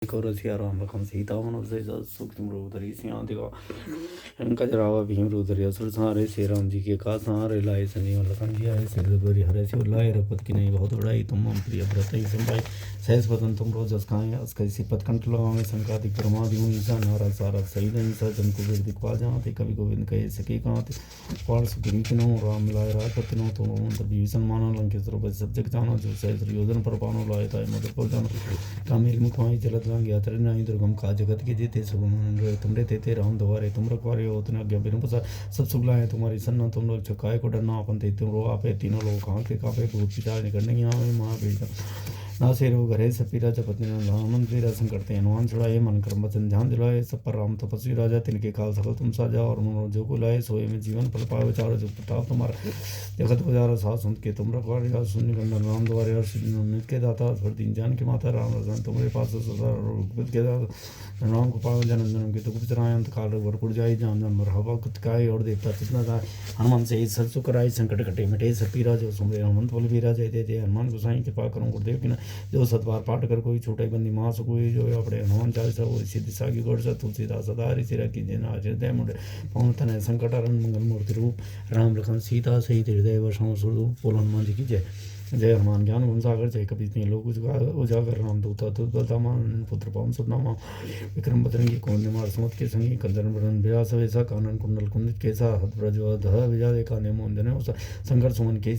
Rasiya Ram Lakhan Sita Manose Suktim Rudari Siantika Kajarawa Bhim Rudari Asur Sare Sri Ram जी के का सहारे लाए संजीवन लखन जी आए सिरदुरी हरे से लाए रपत की नहीं बहुत उड़ाई तुम प्रिय व्रत ही संभाई सहस पतन तुम रोज अस्काएं अस्कई सिपत कंठ लगावे संकादिक परमादि मुनिसा नारा सारा सही नहीं सा जन को वेद दिखवा जाते कवि गोविंद कहे सके कांते पाल सुग्री किनो राम लाए रात नो तुम मंत्र विभीषण मानो लंकेश रूप सब जग जानो जो सहस योजन पर पानो लाए ताय मधुर पर जानो कामिल मुखमाई जलत लांग यात्रा नहीं दुर्गम का जगत के जीते सब तुमरे तेते राम द्वारे तुम रखवारे हो उतना ज्ञा बिनु प्रसाद सब सुख लाए तुम्हारी सन्ना तुम लोग चकाए को डरना अपन ते तुम रो आपे तीनों लोग कहाँ के कापे भूत पिता निकलने यहाँ में महाबीर ना से रो घरे सपीरा जपति रामन वीरा संकटते हनुमान छुड़ाए मन कर्म वचन ध्यान दिलाए सब पर राम तपस्वी राजा तिनके काल सकल तुम साजा और मनोरजो को लाए सोए में जीवन फल पाए विचारो जो प्रताप तुम्हारा जगत गुजारा साथ सुन के तुम रखवारे शून्य गंधन राम द्वारे और नित्य के दाता हर दिन जान के माता राम रसन तुम्हारे पास सदा रघुपति के दाता राम को पावे जन्म जन्म के दुख बिचराए अंत काल भरपुर जाई जान जान हवा कुतकाय और देवता चितना था हनुमान से सरसु कराई संकट कटे मिटे सपीरा जो सुमरे हनुमंत बल वीरा जय जय जय हनुमान गोसाई कृपा करो गुरुदेव की जो सतबार पाठ कर कोई छोटे बंदी मास कोई जो अपने हनुमान चालीसा वो सिद्धि सागी गौर सा तुलसीदास सदा हरि सिरा की जय हृदय मुंडे पवन तनय संकट हरण मंगल मूर्ति रूप राम लखन सीता सहित हृदय वसम स्वरूप बोल हनुमान जी की जय जय हनुमान ज्ञान गुण सागर जय कपि लोक उजागर राम दूता तुलतामान पुत्र पवन सुनामा विक्रम बजरंगी कौन मार सुमत के संगी कंदन बरन व्यास वेसा कानन कुंडल कुंदित केसा हतप्रज विजा देखा ने मोहन संकर सुमन के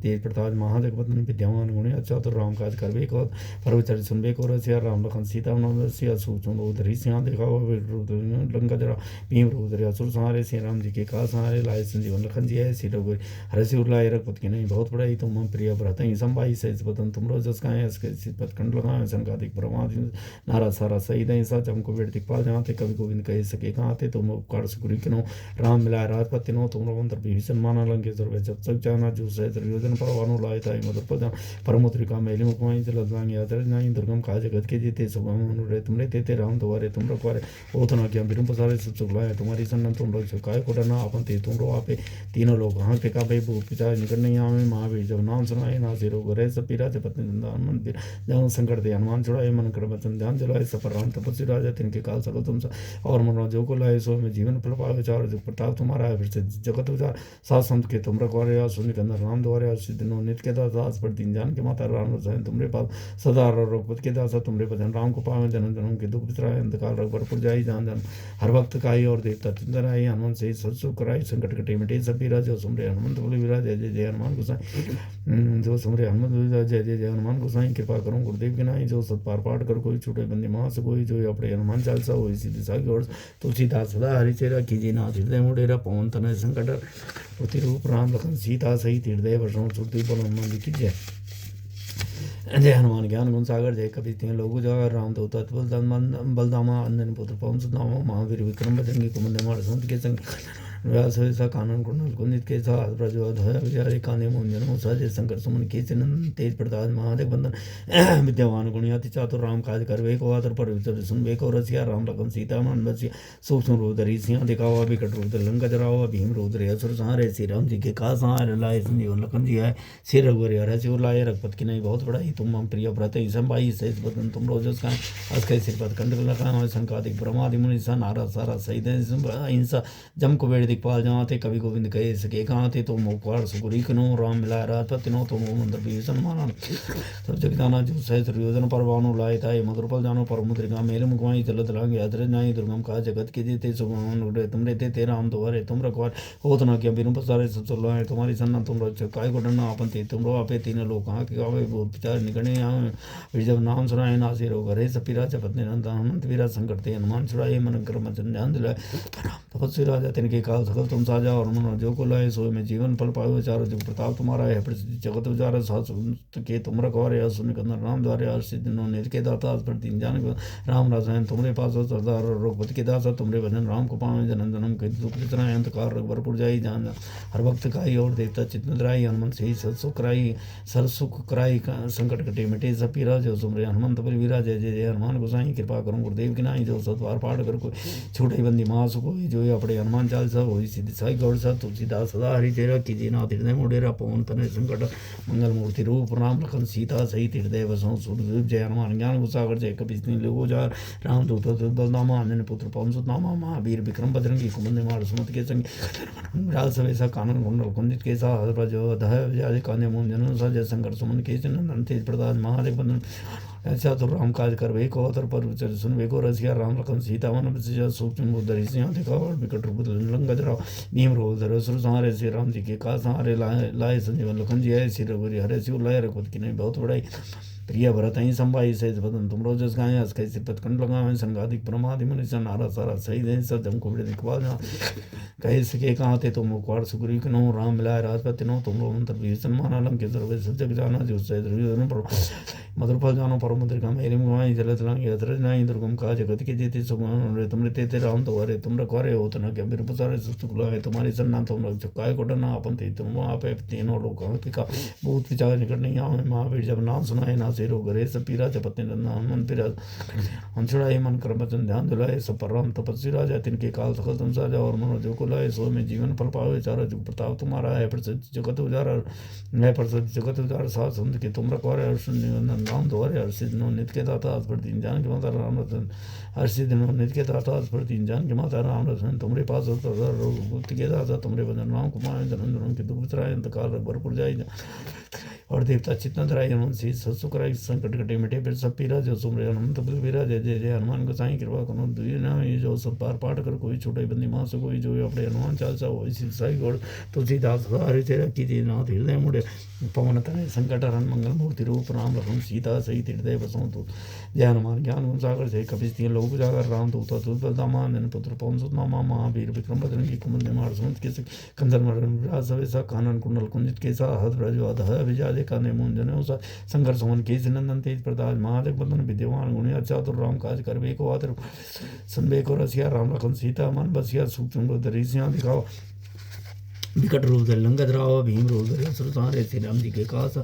तेज प्रताप महाजगपतन विद्यावान गुण चतुर राम काज करबे को परवचर सुनबे को रसिया राम लखन सीता नवसिया सूचन उधरी सिंह देखा लंका जरा भीम रुद्र असुर सहारे श्री राम जी के का सहारे लाए संजीवन लखन जी है सीता को हरसी उलाए रघुपत की नहीं बहुत बड़ा ही तुम प्रिय व्रत ही संभाई सहज पतन तुम रोज जसकाएं इसके सिपत कंठ लगाए संकादिक परमादि नारा सारा सही नहीं सा जम को वेट दिखपा जाते कवि गोविंद कहे सके कहाते तुम उपकार सुग्री किनो राम मिलाए राजपति नो तुम मंत्र विभीषण माना लंकेश और जब तक जाना जो सहज योजन परवानो लाए ताई मधुर पद परमुद्रिका मेली मुखमाई जलद लांग यात्रा नहीं दुर्गम का जगत के जीते सब रे तुमरे तेते राम द्वारे तुम रखवारे ओ तो ना क्या बिरम पसारे सब सुख लाए तुम्हारी सन्नत तुम लोग चुकाए को डरना अपन ते तुम रो आपे तीनों लोग कहाँ पे का भाई भूत पिता निकट नहीं आवे महावीर जब नाम सुनाए ना सिरो गरे सपीरा जपति हनुमान जब संकट दे हनुमान छुड़ाए मन कर वचन ध्यान दिलाए सफर राम तपस्वी राजा तिनके काल सकल तुम सा और मनोरजो को लाए सो में जीवन फल पाए विचार जो प्रताप तुम्हारा है फिर से जगत उजार सात संत के तुम रखवारे शून्य कंदर राम द्वारे सिद्ध नो नित्य के दास पर तीन जान के माता राम रसायन तुमरे पास सदा रघुपति के दासा तुमरे भजन राम को पावे जन्म जन्म के दुख बितराए अंतकाल रघुपरपुर जाई जान जान हर वक्त काई और देवता चिंतन आई हनुमान से सत्सु कराई संकट कटे मिटे सपीरा जो सुमरे हनुमंत बोले विराज जय जय जय हनुमान गोसाई जो सुमरे हनुमंत जय जय जय हनुमान गोसाई कृपा करो गुरुदेव के नाई जो सतपार पाठ कर कोई छोटे बंदी मास कोई जो अपने हनुमान चालीसा हो सीधी सागी और तुलसीदास सदा हरि चेरा कीजिए नाथ हृदय मुडेरा पवन तनय संकट पुति रूप राम लखन सीता सहित हृदय वर्षों श्रुति बोल हनुमान जी की जय जय हनुमान ज्ञान गुण सागर जय कपि तीन लोग जागर राम दूता बलदामा अंजन पुत्र पवन सुदामा महावीर विक्रम बजरंगी कुमंद मार संत के संग व्यास वेसा कानन कुंडल कुंदित के साथ प्रज्वल विचारे काने मोहन सहज शंकर सुमन के चिन्ह तेज प्रताप महादेव बंदन विद्यावान गुणियाति चातुर राम काज करवे को आतर पर विचर सुनबे को रसिया राम लखन सीता मन बसिया सूक्ष्म रुद्र सिंह दिखावा विकट रुद्र लंका जरावा भीम रुद्र असुर सहारे श्री राम जी के का सहारे लाए संजीवन लखन जी है श्री रघुवर हर शिव लाए रघुपत की नहीं बहुत बड़ा ही तुम प्रिय व्रत ही संभाई सहज बदन तुम रोज का अस्कय सिरपत कंठ लगा संकादिक ब्रह्मादि मुनि सा नारा सारा सही हिंसा जम को वेड़ दिखपाल जाते कवि गोविंद कहे सके कहाँ थे तुम उपकार सुगुरी कनो राम मिलाए राजपति नो तुम मंत्र विभीषण माना सब जग जाना जो सहस्र योजन परवानो लाए ताए मधुर पल जानो पर मुद्रिका मेरे मुखवाई चलत लांगे यात्रा नहीं दुर्गम का जगत के जीते सुगम उड़े तुम रहते ते राम द्वारे तुम रखवार हो तो ना क्या बिनु पसारे सब चल रहे तुम्हारी सन्ना तुम रख काय को डरना अपन ते तुम रो आपे तीनों लोग कहाँ के गावे बहुत विचार निकलने यहाँ फिर जब नाम सुनाए ना से रो घरे सपीरा जपति नंदा हनुमंत वीरा संकट ते हनुमान छुड़ाए मन कर वचन ध्यान दिलाए तपस्वी राजा तिनके काल सकल तुम साजा और मनोरजो को लाए सोए में जीवन फल पाए चारो जो प्रताप तुम्हारा है प्रसिद्ध जगत उजारा सात के तुम रखवारे शून्य कंदन राम द्वारे सिद्ध नो निज के दाता पर तीन जान राम रासायन तुमरे पास सरदार रघुपति के दासा तुमरे भजन राम को पावे जन्म जन्म के दुख बितराए अंतकाल रघुवरपुर जाई जान हर वक्त काई और देवता चित्तराई हनुमंत से सत्सुख कराई सरसुख कराई संकट कटे मिटे सपीरा जो सुमरे हनुमंत बल वीरा जय जय जय हनुमान गोसाई कृपा करो गुरुदेव की नाई जो सतवार पाठ कर कोई छोटे बंदी मास कोई जो अपने हनुमान चालीसा हो सिद्धि साई गौड़ सा तुलसीदास सदा हरि चेरा कीजिए नाथ हृदय मोडेरा पवन तनय संकट मंगल मूर्ति रूप राम लखन सीता सहित हृदय बसों सूर्य जय हनुमान ज्ञान गुसागर जय कपीस लोगो जार राम दूत बलनामा अन्य पुत्र पवन सुत नामा महावीर विक्रम बजरंगी कुमंद मार सुमत के संग राज सवेसा कानन कुंडल कुंदित के सा हर दह विजय कान्य मोहन जन सा जय शंकर सुमन के नंदन तेज प्रताप महादेव बंदन ऐसा तो राम काज कर वे को अतर पर चल सुन वे को रसिया राम लखन सीता मन बसिया सूक्ष्म बुद्धरि सिंह देखा और विकट रूप लंगज राव भीम रोल धर सुर सहारे श्री राम जी के का सहारे लाए संजीवन लखन जी आए सिर रघुरी हरे शिव लाए रघुपत की नहीं बहुत बड़ाई प्रिय भरत ही संभाई सहित बदन तुम रोजस गाय हस कई सिपत कंड लगावे संगाधिक प्रमादि मनुष्य नारा सारा सही दे सब जम को दिखवा जा कहे सके कहाँ थे तुम मुखवार सुग्री कनो राम मिलाए राजपति नो तुम रो मंत्र भी सन्मान अलंक सर्वे सजग जाना जो सह दुर्योधन पर मधुर फल जानो परम मुद्रिका मेरी मुआई जलत लांगी अतरज नाई दुर्गम का जगत के जेते सुगम रे तुम रे ते राम तो रे तुम रखवारे हो तना के मेरे पसारे सुस्तुला है तुम्हारी सन्ना तुम रख चुकाए को डरना अपन ते तुम आप तीनों लोग का बहुत विचार निकट नहीं आवे महावीर जब नाम सुनाए ना सेरो गरे सब पीरा जपते नंदा हनुमान पीरा हंसुड़ाए मन कर वचन ध्यान दिलाए सब पर राम तपस्वी राजा तिनके काल सकल तुम साजा और मनो जो को लाए सो में जीवन फल पावे चारा जुग प्रताप तुम्हारा है प्रसिद्ध जगत उजारा है प्रसिद्ध जगत उजारा साथ संत के तुम रखवारे हर्षन राम द्वारे हर्षित नो नित्य के दाता आज पर दीन जान के माता राम रतन हर्षित नो नित्य के दाता आज पर दीन जान के माता राम रतन तुम्हारे पास गुप्त के दाता तुम्हारे बदन राम कुमार धन के दुख बितराय अंतकाल भरपूर जाए और देवता चित्त धराई हनुमान सी सत्सुकराई संकट कटे मिटे फिर सब पीरा जो सुमरे हनुमंत बल बीरा जय जय जय हनुमान गोसाई कृपा करो दुई ना जो सब पार पाठ कर कोई छोटे बंदी मास कोई जो अपने हनुमान चालसा हो इसी साई गौड़ तुलसीदास हरि तेरा कीजिए नाथ हृदय मुड़े पवन तनय संकट हरण मंगल मूर्ति रूप राम लखन सीता सहित हृदय बसों तो जय हनुमान ज्ञान गुण सागर जय कपीस तीन लोग जागर राम दूत तुत बलदामा जन पुत्र पवन सुत नामा महावीर विक्रम बजरंगी कुमंद मार सुमत के कंदर मरण राज सवेसा कानन कुंडल कुंजित के सा हद ब्रज अध विजय का ने मोहन जन शंकर सुमन के नंदन तेज प्रताप महादेव बंदन विद्यमान गुण चातुर राम काज कर वे को आदर सुनबे को रसिया राम लखन सीता मन बसिया सूक्ष्म दरिसिया दिखाओ विकट रूप धर लंगद राव भीम रूप धर सुर सहारे श्री राम जी के कास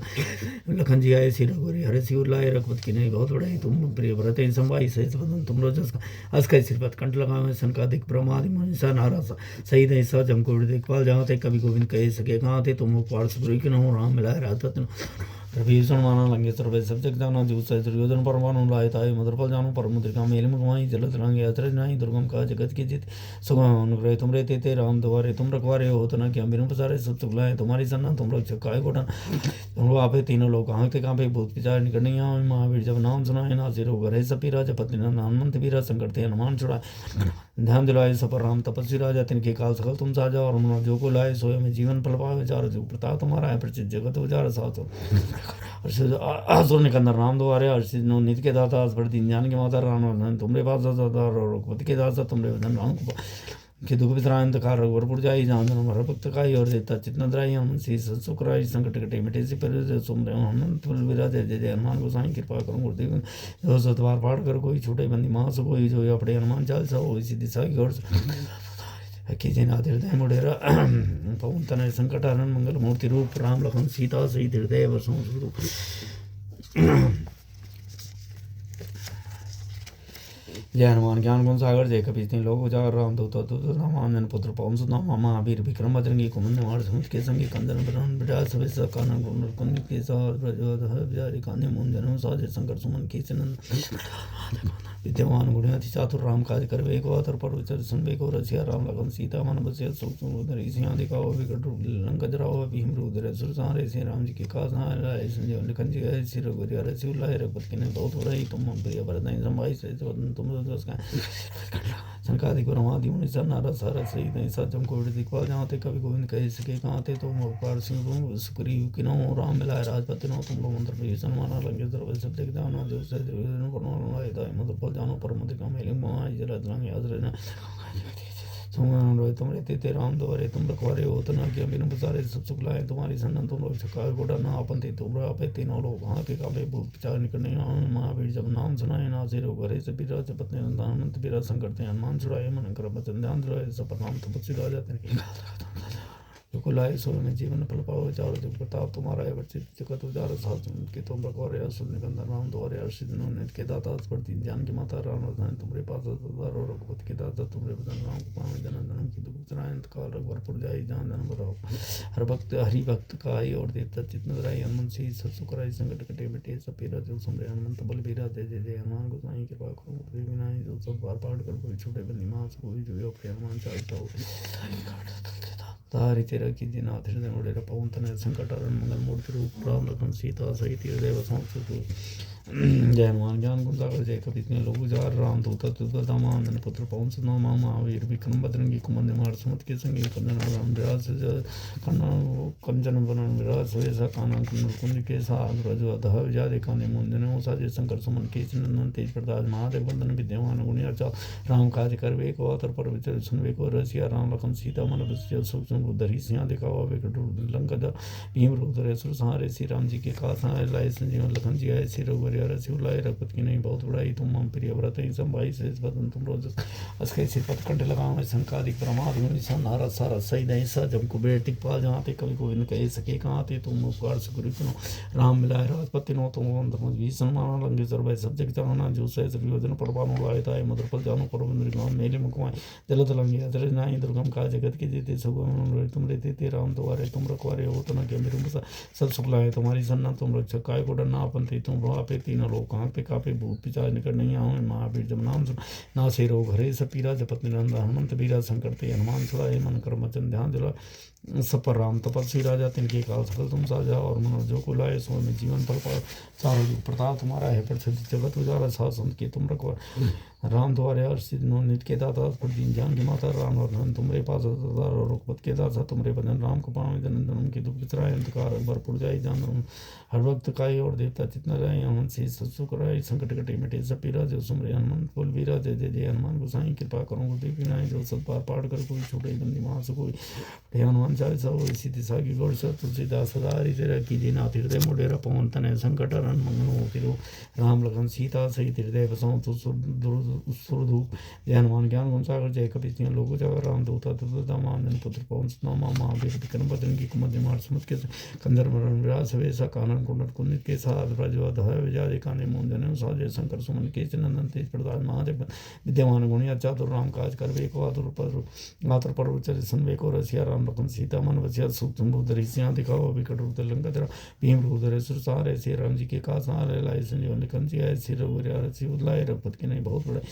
लखन जी आए श्री रघुरी हरे शिव लाए रघुपत की नहीं बहुत बड़ाई तुम प्रिय भरत संभाई सहित बदन तुम रोजस अस कई श्रीपत कंठ लगावे संकादिक प्रमादि मनीषा नारा सही नहीं सा जमको देखभाल जहाँ थे कभी गोविंद कह सके कहाँ थे तुम पार सुग्री के नो राम मिलाए राजपत विभीषण माना लंगे सर्वे सब जग जाना जूत सहित दुर्योधन परमाणु लाए ताए मधुरफल जानो पर मुद्रिका मेल मुखवाई जलत लांगे अतरज नाई दुर्गम का जगत की जीत सुगम अनुग्रह तुम रहते थे राम द्वारे तुम रखवारे हो तो ना क्या बिनु पसारे सब चुगलाए तुम्हारी सन्ना तुम रख चुकाए गोटन तुम आपे तीनों लोग कहाँ थे कहाँ पे भूत विचार निकट नहीं आवे महावीर जब नाम सुनाए ना सिरो घरे सपीरा जपति हनुमंत वीरा संकट थे हनुमान छुड़ाए ध्यान दिलाए सपर राम तपस्वी राजा तिनके काल सकल तुम साजा और मनो जो को लाए सोए में जीवन फल पावे चार जो प्रताप तुम्हारा है प्रचित जगत उजारा साथ असुर निकंदर राम द्वारे हर्षित नो नित्य के दाता आज पर दीन जान के माता राम तुमरे पास रघुपति के दाता तुमरे वदन राम के दुख वितरायन तकार रघुवरपुर जाई जहाँ जन्म हर भक्त काई और देता चित्तनद्राई हनुमान सी सुखराई संकट कटे मिटे से पर सुमरे हनुमंत विराज जय जय हनुमान गोसाई कृपा करो गुरुदेव जो सतवार पाठ कर कोई छोटे बंदी मास कोई जो अपने हनुमान चालीसा हो इसी दिशा की ओर कीजिए नाथ हृदय मुडेरा पवन तनय संकट हरण मंगल मूर्ति रूप राम लखन सीता सहित हृदय बसों जय हनुमान ज्ञान गुण सागर जय कपीस तीन लोग उजागर राम दूत रामानंदन पुत्र पवन सुत नामा महावीर विक्रम बजरंगी कुमंद मार समुद्र के संगी कंदन बरन बिराज सवेसा कानन कुंडल कुंज के साथ ब्रजवध बिहारी कान्य मोहन जनम साजे शंकर सुमन के नंद विद्यमान गुण अति चातुर राम काज कर वे को अतर पर विचर सुनबे को रसिया राम लखन सीता मन बसिया सूक्ष्म उदर सिंह दिखाओ विकट रूप लंका जराओ भीम रूप धरे सुर सहारे श्री राम जी के काज लाए संजीवन लखन जी आए सिर रघुरी हरे शिव लाए रघुपत की ने बहुत बड़ाई तुम प्रिय भरत संभाई सहित तुम संकादिक ब्रह्मादि मुनि नारा सारा सही नहीं सा जमको दिखवा जहाँ थे कभी गोविंद कह सके कहाँ थे तुम पार सिंह सुक्री किनो राम मिलाए राजपति नो तुम मंत्र विभीषण माना लंगे सर्वे सब जग जाना जो से मधुर फल जानो पर मुद्रिका मेली मोहाई जलत लांगे अजर तुम रहते थे राम द्वारे तुम रखवारे हो तो ना क्या बिनु पसारे सब सुख लाए तुम्हारी सन्ना तुम लोग छका गोटा ना अपन थे तुम आपे तीनों लोग वहाँ के काबे भूत विचार निकलने महावीर जब नाम सुनाए ना सिरो घरे से पीरा से पत्नी हनुमंत पीरा संकट हनुमान छुड़ाए मन कर बचन ध्यान दिलाए सब नाम तपस्वी राजा कुलाय सो में जीवन फल पाओ चारो जुग प्रताप तुम्हारा है बच्चे जगत उजारो साथ के तुम रखवारे असुर निकंदन राम द्वारे अर्षित नित के दाता स्पर्ति ज्ञान की माता राम रतन तुम्हारे पास दारो रघुपति के दाता तुम्हारे बदन राम को पावे जन जन्म की दुख चरायंत काल रघुवर जाई जान जन बताओ हर भक्त हरि भक्त काई और देवता चित्त नराई हनुमान सी सत्सु कराई संकट कटे मिटे सपेरा जो समरे हनुमंत बल बीरा जय जय जय हनुमान गोसाई कृपा करो देवी विनाई जो सब बार पाठ कर कोई छोटे बंदी मास कोई जो अपने हनुमान चाहता हो तारि तेरा की दिनाथ हृदय मुड़ेरा पवन तनय संकट हरण मंगल मूर्ति रूप राम लखन सीता सहित देव संस्तुति जय हनुमान ज्ञान गुण सागर जय कपीस लोग जार राम दूत दामान पुत्र पवन सुत नामा महावीर विक्रम बजरंगी कुमंद मार सुमत के संगी कंदन राम विराज कंचन बनन विराज वेसा कानन कुंड के साग रज अधः विजादे काने मुंदन साजे शंकर सुमन के नंदन तेज प्रताप महादेव वंदन विद्यमान गुणिया चा राम काज करवे को अतर पर विचर सुनवे को रसिया राम लखन सीता मन बसिया सूक्ष्म धरी सिंह दिखावा वे कटुर लंका भीम रूप धरे सुर सहारे श्री राम जी के कासा लाए संजीवन लखन जी आए श्री रघुवर रसिउलाय रघुपत की नहीं बहुत बड़ाई तुम मम प्रिय व्रत संभाई से बदन तुम रोज अस्के सिर पत कंठ लगाओ संकादिक प्रमाद मुनि नारद सारा सही नहीं सा जब कुबेर टिकपाल जहाँ ते कवि गोविंद कहे सके कहाँ ते तुम उपकार सुग्रीव सुनो राम मिलाए राजपति नो तुम भीषण माना लंगे सर्व सब जग चाहना जो सहस योजन परवानो लाए ताए मधुर पल जानो परविंद्र गाम मेले मुकुमाए जल तलंगे अदर नाई दुर्गम का जगत के जेते सुगम तुम रहते ते राम द्वारे तुम रखवारे हो तना के मेरे मुसा सब सुखलाए तुम्हारी सन्ना तुम रक्षक काय को डरना अपन ते तुम पे तीनों लोग कहाँ पे कापे भूत पिचाज निकट नहीं आवे महावीर जब नाम सुन ना से रोग हरे सपीरा जपत निरंतर हनुमंत बीरा संकट ते हनुमान छुड़ाए मन कर वचन ध्यान दिला सपर राम तपस्वी राजा तिनके काल सकल तुम साजा और मनोज जो को लाए सो में जीवन फल पाओ चारों युग प्रताप तुम्हारा है प्रसिद्ध जगत उजाला साथ संत के तुम रखवा राम द्वारे अर्षित नो नित के दाता दीन जान की माता राम और तुम्हारे पास रघुपत के दाता तुम्हारे बदन राम को पावे जन जन्म की दुख बिचराए अंधकार भरपुर जाई जान हर वक्त काई और देवता चितना रहे हनुमान से सत्सु कराई संकट कटे मिटे सपीरा जो सुमरे हनुमान बोल वीरा जय जय जय हनुमान गोसाई कृपा करो गुरुदेव विनाय जो सत बार पाठ कर कोई छूटे बंदी मास कोई हनुमान चालीसा हो इसी दिशा की गौर से तुलसीदास सदा हरि तेरा कीजिए नाथ हृदय मुडेरा पवन तनय संकट हरण मंगनो तिरु राम लखन सीता सहित हृदय बसों तो सुरधूप जय हनुमान ज्ञान गुण सागर जय कपीस लोग जागर राम दूता दामान पुत्र पवन सुनामा महावीर विक्रम बजरंगी कुमद मार सुमत के कंदर मरण विराज वेसा कानन कुंडल कुंदित के साथ ब्रजवध विजादे काने मोंजन साजय शंकर सुमन के नंदन तेज प्रताप महादेव विद्यमान गुणिया चातुर राम काज करवे को आतुर पर उचर सनवे को रसिया राम लखन सीता मन वसिया सूक्ष्म रूप धरि सिंह दिखाओ विकट रूप लंका धरा भीम रूप धरे सुर सहारे श्री राम जी के कासा लाए संजीवन लिखन जी आए श्री रघुवर रसी उदलाए रघुपत की नहीं बहुत बड़े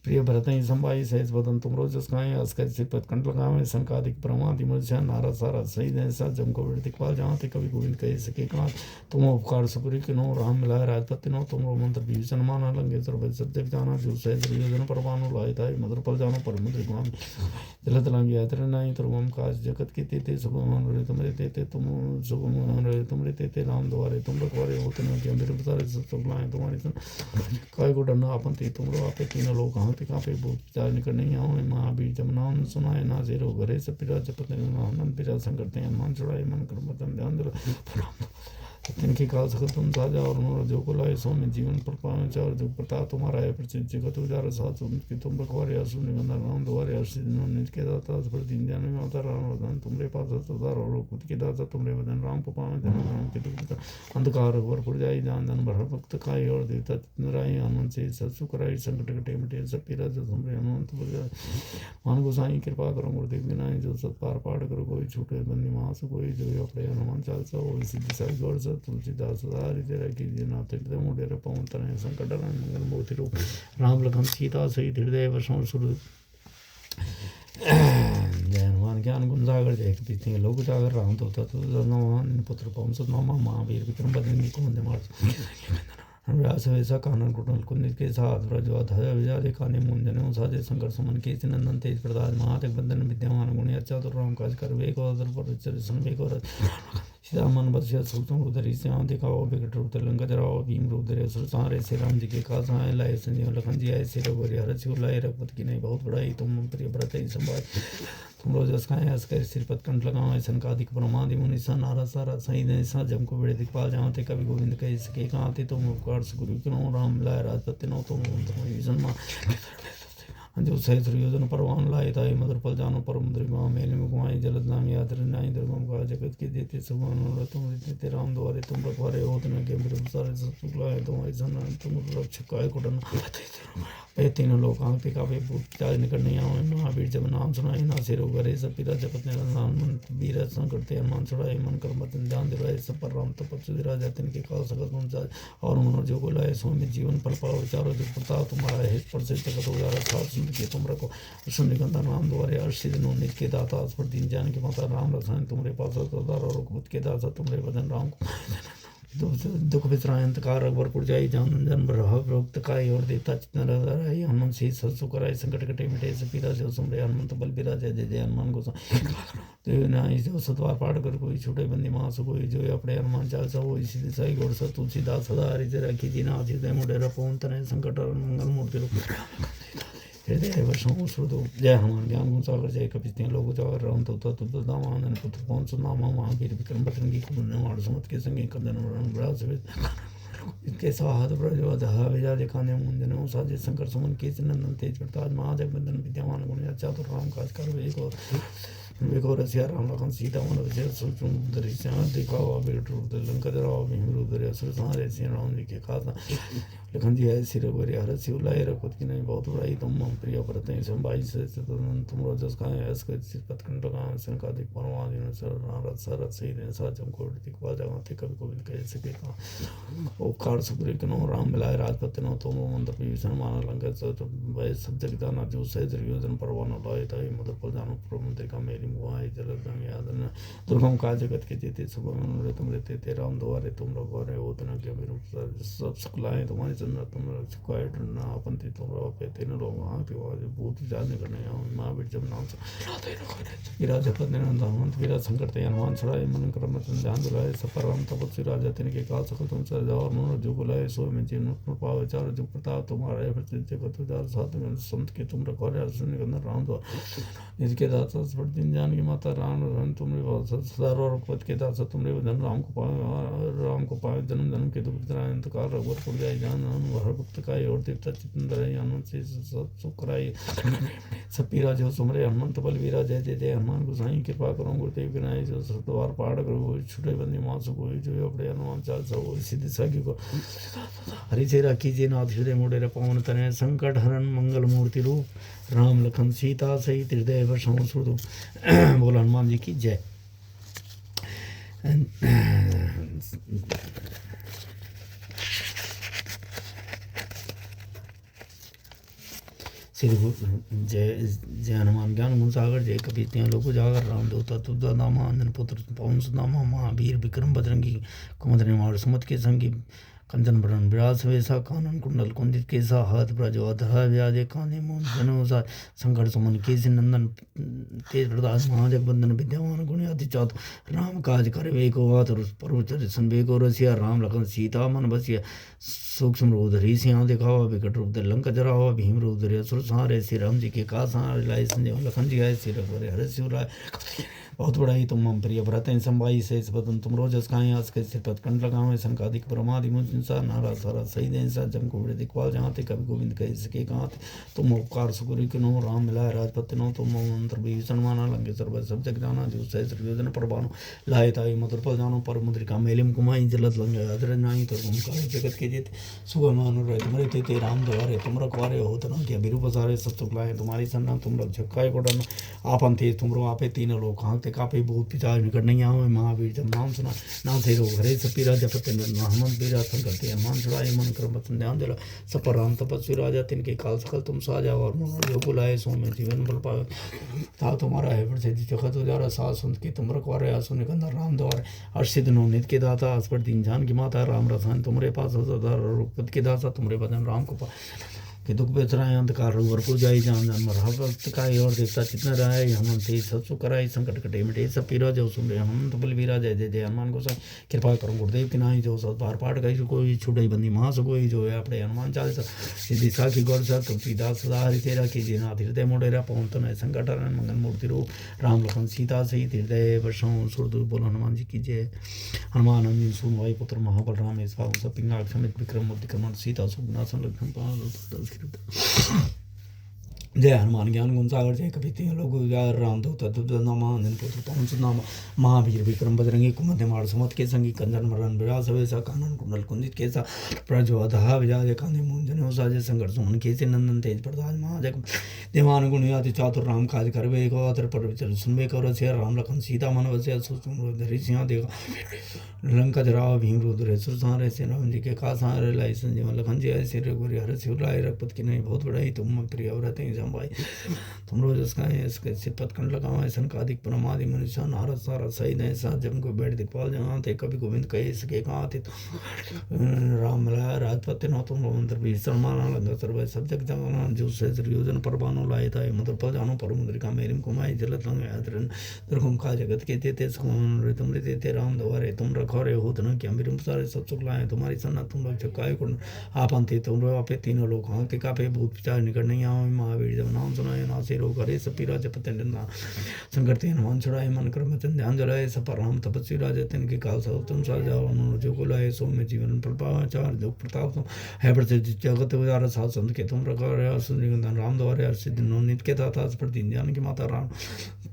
प्रिय भरत ही संभाई सहज बदन तुम रोज खाए अस्कर सिर पद कंठ लगावे संकादिक प्रमादि मनुष्य नारा सारा सही ऐसा जम को दिखपाल जहाँ थे कभी गोविंद कह सके कहाँ तुम उपकार सुपुरी के नो राम मिलाए राजपति नो तुम मंत्र भीषण माना लंगे सर्व सत्य जाना जो सहज योजन परवानो लाए ताई मधुर पल जानो पर मुद्र गुण जलत लांगे अतर नहीं तुम काज जगत के तेते सुगम रे तुम तेते तुम सुगम रे तुम तेते राम द्वारे तुम रखवारे होते न के मेरे सारे सब लाए तुम्हारी सन काय को डरना अपन ते तुम रो आपे तीनों लोग कहाँ पे भूत विचार निकट नहीं आओ महावीर जब नाम सुनाए ना जेरो घरे से पिरा जपत हनुमान पिरा संकट हनुमान छुड़ाए मन कर वचन ध्यान दिला तिनके काल सकल तुम साजा और मनोरथ जो को लाए सो में जीवन पर पावे चार जुग प्रताप तुम्हारा है प्रसिद्ध जगत उजारा साथ की तुम रखवारे असुर निकंदन राम द्वारे अर्षित निज के दाता पर दीन जान में माता राम वदन तुमरे पास सदार और खुद के दाता तुमरे वदन राम को पावे जन राम के दुख अंधकार भरपुर जाई जान जन भर भक्त खाई और देवता चितनराई हनुमान से सत्सु कराई संकट कटे मिटे सब पीरा जो तुमरे हनुमंत मान गोसाई कृपा करो गुरुदेव विनाय जो सत पार पाठ करो कोई छूटे बंदी मास कोई जो अपने हनुमान चालीसा हो सिद्धि साई गौर से तुलसीदास हरि तेरा कीजिए नाथ हृदय मुडेर पवन तनय संकट हरण मंगल मूर्ति रूप राम लखन सीता सहित हृदय वसों सुर जय हनुमान ज्ञान गुण सागर जय कपीस लोक जागर राम दूता नमान पुत्र पवन सुत नामा महावीर विक्रम बजरंगी कुमंद मार व्यास वैसा कानन कुंडल कुंदित के साथ ब्रजवध विजादे काने मुंजन साजे शंकर सुमन के नंदन तेज प्रताप महादेव बंदन विद्यमान गुणिया चातुर राम काज करवे को अदर पर चरिसन वे को सीता मन बसिया सूक्ष्म उधरी से आंख दिखाओ विकट रूप लंका जराओ भीम रूप धरे सुर सहारे श्री राम जी के काज आए लाए संजीवन लखन जी आए श्री रघुवर हरसि उलाए रघुपत की नहीं बहुत बड़ाई तुम प्रिय व्रत ही संभाई तुम रोज अस्काए अस्कर सिरपत कंठ लगाओ संकादिक प्रमादि मुनि नारा सारा सही ऐसा जम को बड़े दिखपाल जहाँ थे कभी गोविंद कह सके कहाँ थे तुम उपकार गुरु क्यों राम लाए राजपति नो तुम जो सहस्र योजन परवान लाए ताई मधुर फल जानो परम द्रिमा मेले में कुमाई जलद नामी आदर नाई दुर्गम का जगत के देते सुभान तुम देते राम द्वारे तुम रखवारे होत न के विरुद्ध सारे सुखलाए तुम्हारी सन तुम रक्षक काय कुटन पे तीनों लोग आंखते काफी भूत चार्ज निकट नहीं आवे महावीर जब नाम सुनाई ना सिर उगरे सब पिता जपत ने नाम मन वीर संकट ते हनुमान छुड़ाए मन कर्म बतन ध्यान दिलाए सब पर राम तपस्वी राजा तिनके काल सकल संसार और मनोर जो को लाए सो में जीवन फल पाओ विचारो जो प्रताप तुम्हारा है पर से जगत उजारा साथ सुन के तुम रखो सुन निकंदा नाम द्वारे अर्षि दिनों नित के दाता पर दिन जान के माता राम रसायन तुम्हारे पास सदार और खुद के दाता तुम्हारे वदन राम को दुख विश्रांत कार अकबरपुर जाई जान जन्म रहा प्रोक्त काय और देवता चित्तन रही हनुमान सी सत्सु कराई संकट कटे मिटे सपीरा जो सुमरे हनुमंत बल बिरा जय जय जय हनुमान को तो ना जो सतवार पाठ कर कोई छोटे बंदी मास कोई जो अपने हनुमान चालीसा वो इसी दिशाई गौर स तुलसीदास सदा हरि जय रखी जी ना हृदय मुडे रपोन तने संकट मंगल मूर्ति रूप हृदय वर्षों श्रुतो जय हनुमान ज्ञान गुण सागर जय कपिस्ते लोग जागर राम तो दामान पुत्र कौन सुनामा महावीर विक्रम बटरंगी कुमार सुमत के संगे कंदन ब्रास इनके साहत ब्रजवधा विजा दिखाने मुंजनो साजे शंकर सुमन के नंदन तेज प्रताज महाजग बंदन विद्यमान गुण चातुर राम काज कर वेको रसिया राम लखन सीता मन विजय सुंदरी श्याम दिखावा बेट रूप लंका जरावा भीम रूप धरे असुर संहारे श्री राम जी के खासा लखन जी है सिर गोरी हर शिव लाए रखत की नहीं बहुत बड़ाई तुम मम प्रिय परते संभाई से तुम रोजस खाए ऐस के सिर पतकंड का सन का दिख परमादि सर नारद सरत सही ने साजम कोट दिख बाजा थे कवि गोविंद कह सके का ओकार सुग्री कनो राम मिलाए राजपति नो तुम मंत्र विभीषण मान लंका तो वै सब जगदाना जो सहस्र योजन परवान लाए ताई मधुर फल जानो प्रमंत्री का मेरी मुआई जलद गंगे आदन दुर्गम का जगत के जीते सुबह में तुम रहते ते राम द्वारे तुम रघुवारे होतना के मेरे सब सुखलाए तुम्हारी चंद्र तुम रक्षकाय डरना अपनति तुम रहो पे तीन लोग वहाँ के बाद भूत जाने करने महावीर जब नाम से वीरा जपत ने हनुमंत वीरा संकट ते हनुमान छुड़ाए मन कर्म ध्यान दिलाए सफर राम तपस्वी राजा तिनके काल सकल तुम सर और मन जो बुलाए सो में जीवन पावे चार जो प्रताप तुम्हारा है फिर जगत उजार साथ में संत के तुम रखवारे सुन के राम दो इसके दाता पर दिन जान की माता राम रन तुमरे सदा और पद के दाता तुमरे वदन राम को पावे जन्म जन्म के दुख अंत काल रघुवर पुर जाए जान हर भक्त का और देवता चितंदर हनुमान से सुख कराई सपीरा जो सुमरे हनुमंत बल वीरा जय जय जय हनुमान गोसाई कृपा करो गुरुदेव विनाय जो सतवार पाठ करो छुटे बंदी मास को जो अपने हनुमान चालीसा वो सिद्धि साखी को हरि से राखी जी नाथ हृदय मोड़े पवन तनय संकट हरण मंगल मूर्ति रूप राम लखन सीता सहित हृदय वर्षों सुदो बोला हनुमान जी की जय। श्री जय जय हनुमान ज्ञान गुण सागर जय कपीते लोग जागर राम देवता तुदा नामा अंजन पुत्र पवन सुनामा महावीर विक्रम बजरंगी कुमद निवार सुमत के संगी कंचन बरन विराज वेशा कानन कुंडल कुंदित केसा हाथ ब्रजवधरा व्याजे काने मोन जनोसा संकट सुमन केसी नंदन तेज प्रताप महाजग बंदन विद्यमान गुण अति चातु राम काज करे वेको वातुर परुचर सन वेको रसिया राम लखन सीता मन बसिया सूक्ष्म रूप धरी सिया दिखावा विकट रूप धरि लंका जरावा भीम रूप धरि असुर संहारे श्री राम जी के कासा लाए संजय लखन जी आए श्री रघुवर हर शिव राय बहुत बड़ाई तुम मम प्रिय भरत संभाई से पदम तुम रोज खाएं आज के सिर पद कंठ लगावें संकादिक परमादि मुझा नारा सारा सही दें सा जम को दिखवाल जहाँ थे कभी गोविंद कह सके कहाँ थे तुम उपकार सुकुरी के नो राम मिलाए राजपति नो तुम मंत्र विभीषण माना लंके सर्व सब जग जाना जो सहस्र योजन पर बानो लाए ताई मधुर फल जानो पर मुद्रिका मेलिम कुमाई जलद लंगे अदर नाई तो ओंकार जगत के जीत सुगम अनुरय तुम्हारे ते राम द्वारे तुम रखवारे हो तना क्या बिरु पसारे सब सुखलाए तुम्हारी सन्ना तुम रक्षक काय कोटन आपन थे तुम आपे तीन लोग हाँ कापे बहुत पिता निकट नहीं आवे महावीर जब नाम सुना ना थे रोग हरे सपीरा जपते हनुमंत बीरा संकटे हनुमान छुड़ाए मन कर्म बतन ध्यान दिला सपर राम तपस्वी राजा तिनके काल सकल तुम साजा और मनोर जो बुलाए सो में जीवन बल पावे था तुम्हारा है प्रसिद्धि जगत उजारा साथ सुनत के तुम रखवारे आसु निकंदर राम द्वारे हर्षित नो नित के दाता अस्पर दीन जान की माता राम रसान तुम्हारे पास पद के दाता तुम्हारे बदन राम को पा कि दुख बेचराए अंधकार रघुवरपुर जाई जान जन्म रहा भक्त का और देवता चितना रहा हनुमान थे सब सुख कराई संकट कटे मिटे सब पीरा जो सुन रहे हनुमंत बल वीरा जय जय जय हनुमान गोसाई कृपा करो गुरुदेव की नाई जो सब बार पाठ गई कोई छुड़ई बंदी मास कोई जो है अपने हनुमान चालीसा सिद्धि साखी गौर सा तुलसीदास सदा हरि तेरा कीजिए नाथ हृदय मोडेरा पवन तनय संकट हरण मंगल मूर्ति रूप राम लखन सीता सहित हृदय वर्षों सुरदु बोल हनुमान जी की जय। हनुमान अंजन सुन वाई पुत्र महाबल राम इस सब पिंगाक्ष समित विक्रम मूर्ति क्रमण सीता सुनासन लक्ष्मण जय हनुमान ज्ञान गुण सागर जय कपि लोग राम दूत नाम नाम महावीर विक्रम बजरंगी कुमति मार सुमत के संगी कंजन मरण विरास वेसा कानन कुंडल कुंजित केसा प्रज्वधा विजय कांदे मून जने साजे संगर सुमन केसे नंदन तेज प्रताप महाजग देवान गुण याति चातुर राम काज करवे को अतर पर विचल सुनबे करो सिया राम लखन सीता मन वसे सुसुम धरि सिंह देखा लंका जराव भीम रुद्र सुरसारे से राम जी के कासारे लाई संजीवन लखन जी ऐसे रघुरी हर शिवलाय रघुपत की नहीं बहुत बड़ाई तुम प्रिय व्रत भाई तुम रोज इसके सिपत कन लगाओ ऐसा का अधिक परमादि मनुष्य नारद सारा सही नहीं सा जब को बैठ दीपाल जहाँ थे कभी गोविंद कहे सके कहाँ थे राम मिलाया राजपति नो तुम मंत्र भी सलमान लंगा सर्व सब जग जमाना जो से योजन परवानो लाए था मंत्र पर जानो पर मुद्रिका मेरी कुमाई जलत लंग आदरन दुर्गम का जगत के ते सुमन तुम रे ते राम द्वारे तुम रखो रे हो न क्या मेरे सारे सब सुख लाए तुम्हारी सन्ना तुम रक्षक काय को आपंते तुम रो आपे तीनों लोग हाँ के कापे भूत विचार निकट नहीं आओ महावीर जब नाम सुनाए ना से रोग हरे सपी राज पतन संकर तेन हनुमान छुड़ाए मन कर वचन ध्यान जलाए सपर राम तपस्वी राजा तिन के काल सब तुम सा जाओ जो को लाए सो में जीवन प्रपाचार जो प्रताप है प्रसिद्ध जगत उजारा सात संत के तुम रखो सुनिंदन राम द्वारे सिद्ध नो नित के दाता पर दीन जान की माता राम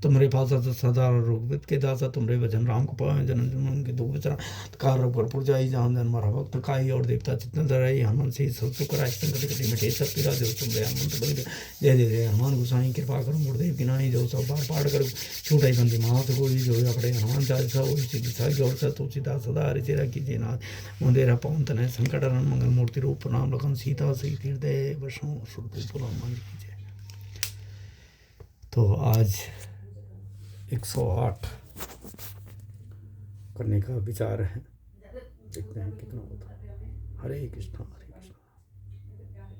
तुम्हारे पास सदा रोगवित के दासा तुम्हारे वचन राम को पाए जन्म जन्म के दुख विचार कार भरपूर जाई जहाँ जन मारा भक्त काई और देवता चित्त धराई हनुमान से सब कराई संकट कटी मिटे सब पीरा जो तुम दया मंत्र बन जय जय जय हनुमान गोसाई कृपा करो गुरुदेव की नाई जो सब बार पाठ कर छूटाई बंदी महास कोई जो अपने हनुमान चालीसा वही सिद्धि साई गौर सा तुलसीदास सदा हरि चेरा कीजिए नाथ मुंदेरा पवन तनय संकट हरण मंगल मूर्ति रूप प्रणाम लखन सीता सही हृदय वशों सुरपूर हनुमान कीजिए। तो आज 108 करने का विचार है, देखते हैं कितना होता है। हरे कृष्णा।